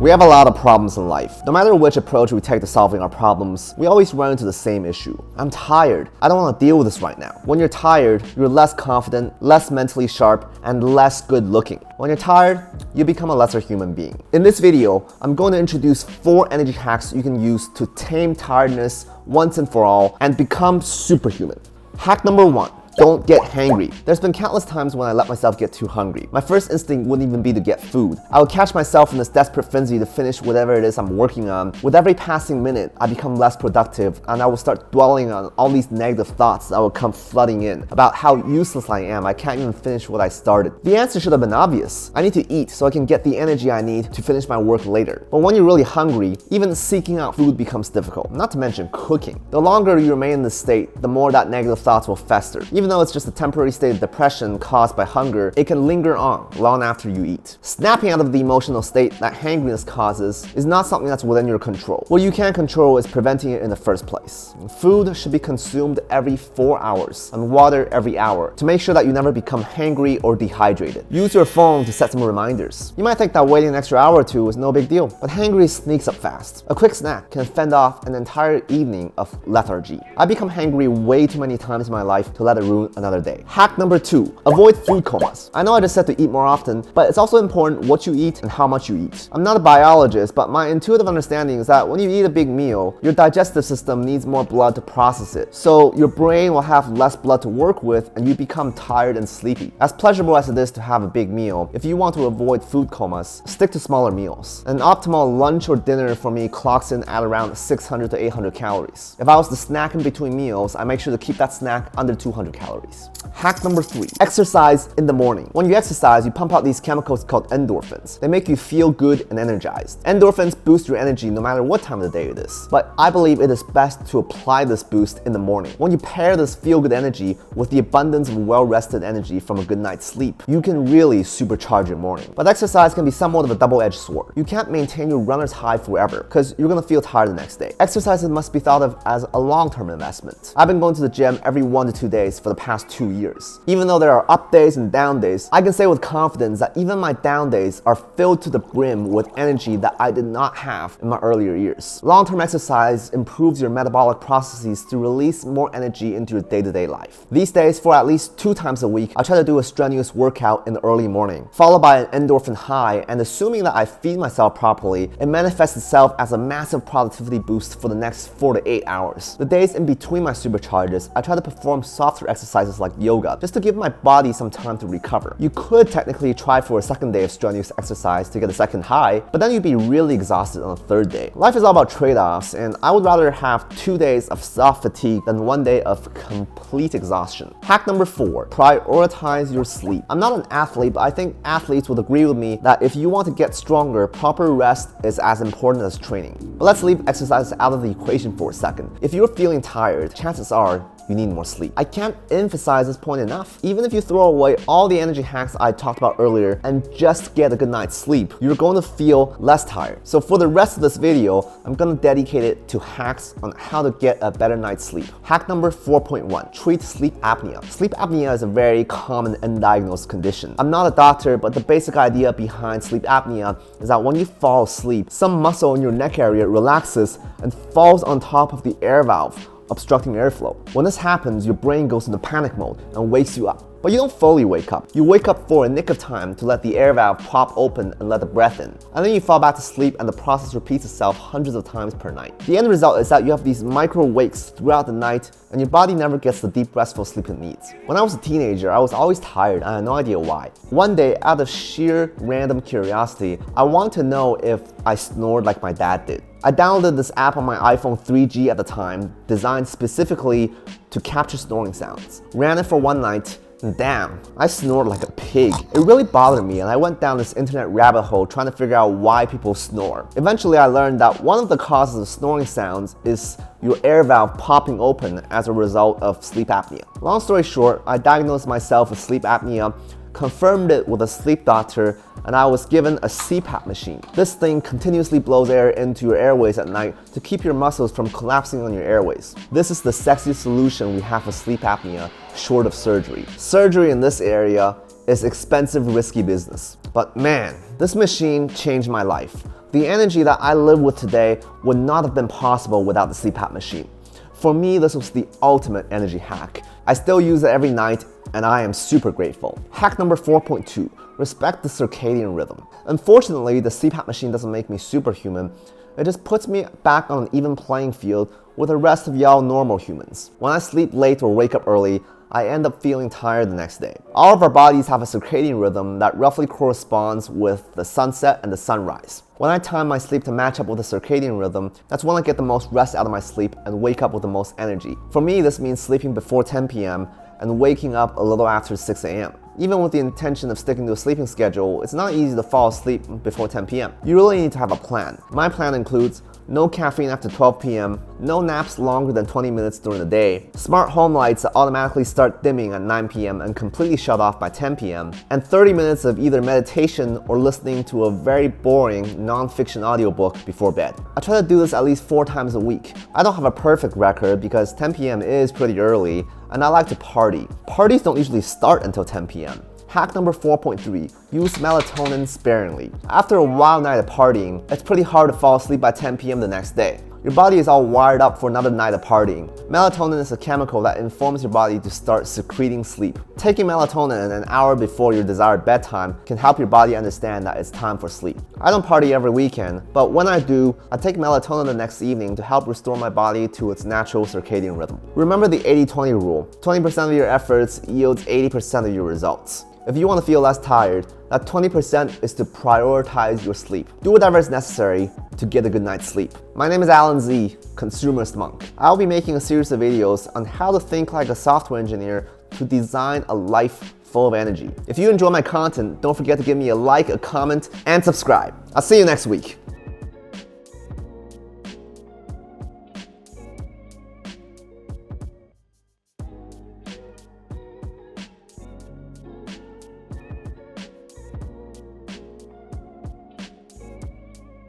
We have a lot of problems in life. No matter which approach we take to solving our problems, we always run into the same issue. I'm tired. I don't want to deal with this right now. When you're tired, you're less confident, less mentally sharp, and less good looking. When you're tired, you become a lesser human being. In this video, I'm going to introduce 4 energy hacks you can use to tame tiredness once and for all and become superhuman. Hack number 1. Don't get hangry. There's been countless times when I let myself get too hungry. My first instinct wouldn't even be to get food. I would catch myself in this desperate frenzy to finish whatever it is I'm working on. With every passing minute, I become less productive and I will start dwelling on all these negative thoughts that will come flooding in about how useless I am. I can't even finish what I started. The answer should have been obvious. I need to eat so I can get the energy I need to finish my work later. But when you're really hungry, even seeking out food becomes difficult, not to mention cooking. The longer you remain in this state, the more that negative thoughts will fester. Even though it's just a temporary state of depression caused by hunger, it can linger on long after you eat. Snapping out of the emotional state that hangriness causes is not something that's within your control. What you can control is preventing it in the first place. Food should be consumed every 4 hours and water every hour to make sure that you never become hangry or dehydrated. Use your phone to set some reminders. You might think that waiting an extra hour or two is no big deal, but hangry sneaks up fast. A quick snack can fend off an entire evening of lethargy. I've become hangry way too many times in my life to let it ruin another day. Hack number 2. Avoid food comas. I know I just said to eat more often, but it's also important what you eat and how much you eat. I'm not a biologist, but my intuitive understanding is that when you eat a big meal, your digestive system needs more blood to process it. So your brain will have less blood to work with and you become tired and sleepy. As pleasurable as it is to have a big meal, if you want to avoid food comas, stick to smaller meals. An optimal lunch or dinner for me clocks in at around 600 to 800 calories. If I was to snack in between meals, I make sure to keep that snack under 200 calories. Hack number 3. Exercise in the morning. When you exercise, you pump out these chemicals called endorphins. They make you feel good and energized. Endorphins boost your energy no matter what time of the day it is. But I believe it is best to apply this boost in the morning. When you pair this feel-good energy with the abundance of well-rested energy from a good night's sleep, you can really supercharge your morning. But exercise can be somewhat of a double-edged sword. You can't maintain your runner's high forever because you're gonna feel tired the next day. Exercises must be thought of as a long-term investment. I've been going to the gym every 1 to 2 days for the past 2 years. Even though there are up days and down days, I can say with confidence that even my down days are filled to the brim with energy that I did not have in my earlier years. Long-term exercise improves your metabolic processes to release more energy into your day-to-day life. These days, for at least 2 times a week, I try to do a strenuous workout in the early morning, followed by an endorphin high, and assuming that I feed myself properly, it manifests itself as a massive productivity boost for the next 4 to 8 hours. The days in between my supercharges, I try to perform softer exercises like yoga, just to give my body some time to recover. You could technically try for a second day of strenuous exercise to get a second high, but then you'd be really exhausted on the 3rd day. Life is all about trade-offs, and I would rather have 2 days of soft fatigue than 1 day of complete exhaustion. Hack number 4. Prioritize your sleep. I'm not an athlete, but I think athletes would agree with me that if you want to get stronger, proper rest is as important as training. But let's leave exercise out of the equation for a second. If you're feeling tired, chances are you need more sleep. I can't emphasize this point enough. Even if you throw away all the energy hacks I talked about earlier and just get a good night's sleep, you're going to feel less tired. So for the rest of this video, I'm going to dedicate it to hacks on how to get a better night's sleep. Hack number 4.1. Treat sleep apnea. Sleep apnea is a very common undiagnosed condition. I'm not a doctor, but the basic idea behind sleep apnea is that when you fall asleep, some muscle in your neck area relaxes and falls on top of the air valve, obstructing airflow. When this happens, your brain goes into panic mode and wakes you up. But you don't fully wake up. You wake up for a nick of time to let the air valve pop open and let the breath in. And then you fall back to sleep and the process repeats itself hundreds of times per night. The end result is that you have these micro wakes throughout the night and your body never gets the deep restful sleep it needs. When I was a teenager, I was always tired and I had no idea why. One day, out of sheer random curiosity, I wanted to know if I snored like my dad did. I downloaded this app on my iPhone 3G at the time, designed specifically to capture snoring sounds. Ran it for 1 night, and damn, I snored like a pig. It really bothered me and I went down this internet rabbit hole trying to figure out why people snore. Eventually I learned that one of the causes of snoring sounds is your air valve popping open as a result of sleep apnea. Long story short, I diagnosed myself with sleep apnea, confirmed it with a sleep doctor, and I was given a CPAP machine. This thing continuously blows air into your airways at night to keep your muscles from collapsing on your airways. This is the sexiest solution we have for sleep apnea, short of surgery. Surgery in this area is expensive, risky business. But man, this machine changed my life. The energy that I live with today would not have been possible without the CPAP machine. For me, this was the ultimate energy hack. I still use it every night, and I am super grateful. Hack number 4.2, respect the circadian rhythm. Unfortunately, the CPAP machine doesn't make me superhuman. It just puts me back on an even playing field with the rest of y'all normal humans. When I sleep late or wake up early, I end up feeling tired the next day. All of our bodies have a circadian rhythm that roughly corresponds with the sunset and the sunrise. When I time my sleep to match up with the circadian rhythm, that's when I get the most rest out of my sleep and wake up with the most energy. For me, this means sleeping before 10 p.m. and waking up a little after 6 a.m. Even with the intention of sticking to a sleeping schedule, it's not easy to fall asleep before 10 p.m. You really need to have a plan. My plan includes no caffeine after 12 p.m., no naps longer than 20 minutes during the day, smart home lights that automatically start dimming at 9 p.m. and completely shut off by 10 p.m., and 30 minutes of either meditation or listening to a very boring non-fiction audiobook before bed. I try to do this at least 4 times a week. I don't have a perfect record because 10 p.m. is pretty early, and I like to party. Parties don't usually start until 10 p.m. Hack number 4.3, use melatonin sparingly. After a wild night of partying, it's pretty hard to fall asleep by 10 p.m. the next day. Your body is all wired up for another night of partying. Melatonin is a chemical that informs your body to start secreting sleep. Taking melatonin an hour before your desired bedtime can help your body understand that it's time for sleep. I don't party every weekend, but when I do, I take melatonin the next evening to help restore my body to its natural circadian rhythm. Remember the 80-20 rule. 20% of your efforts yields 80% of your results. If you want to feel less tired, that 20% is to prioritize your sleep. Do whatever is necessary to get a good night's sleep. My name is Alan Z, Consumerist Monk. I'll be making a series of videos on how to think like a software engineer to design a life full of energy. If you enjoy my content, don't forget to give me a like, a comment, and subscribe. I'll see you next week.